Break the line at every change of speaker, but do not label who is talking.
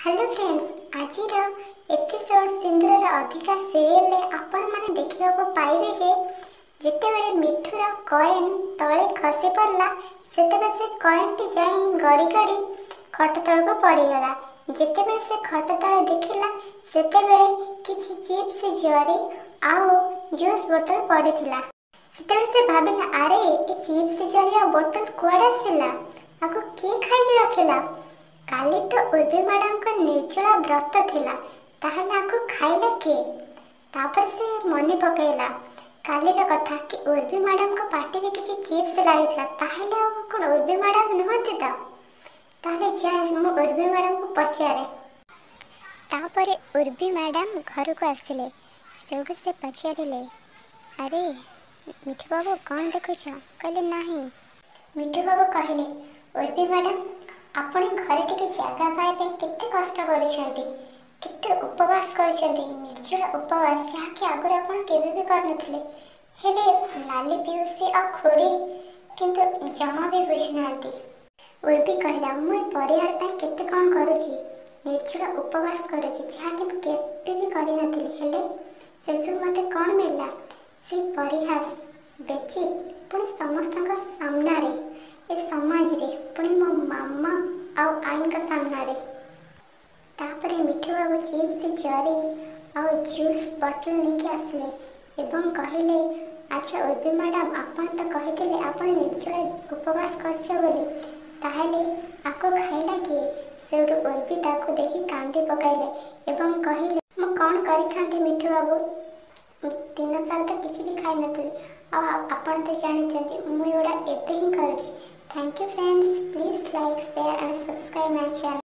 Hello friends, आज episode सिंदूर अधिका serial आपण मैंने देखा पाइबे जे जितेबले मिठूर कॉइन तले खसी पड़ला सेतेबे से कॉइन टी जाई गड़ी गड़ी खट तल को पड़ीगला। जितेबले से खट तले देखिला सेतेबले किछि चिप्स जरी आउ जूस बोतल पड़ीथिला। सेतेबले से भाबिला अरे ए चिप्स जरी आ बोतल कुआडे आसिला आको के खाई रखिला। काली तो उर्वी मैडम का निर्जला व्रत थिला ताहले आको खाइला के। तापर से मने पकेला कालीर कथा कि उर्वी मैडम को पार्टी रे किछि चिप्स लागितला ताहले कोन उर्वी मैडम नहंती त। ताहले जाय मु उर्वी मैडम को पछारे। तापर उर्वी मैडम घर को आसिले सेउडे से पछारिले अरे मिठू बाबू कौन देखुछ कहले नाही। मिठू बाबू कहले उर्वी मैडम आपण घरे टिके जगह पाइबे केते कष्ट करिसेंती केते उपवास करिसेंती निर्जला उपवास जहाँकि आगुरी आपण केबे भी करनथिले हेले लाली पिउसी आ खोड़ी किंतु जमा भी बुझनांती। उर्वी कहला मु परिवार पे केते कोन करूची निर्जला उपवास करूची जहाँकि केबे भी करि नथिली हेले सेसु मते कोन मिलला से परिहास बेची पुणी समस्तक सामना रे ए समाज रे पुणी मो मामा आउ आई का सामना रे। तापरे मिठू बाबू चिप्स जरी आउ जूस बोतल लेके आसले एवं कहले अच्छा उर्वी मैडम आपण तो कहिथिले आपण निर्जला उपवास करछ बोली ताहले आको खाइला के। सेउडू उर्वी ताको देखि कांदी पकाइले एवं कहिले मु कोन करि थांती मिठू बाबू दिन सारा तो किसी भी खाई नथली आपण तो जानिछंती मु एडा एबे ही करूची। Thank you friends, please like share and subscribe my channel.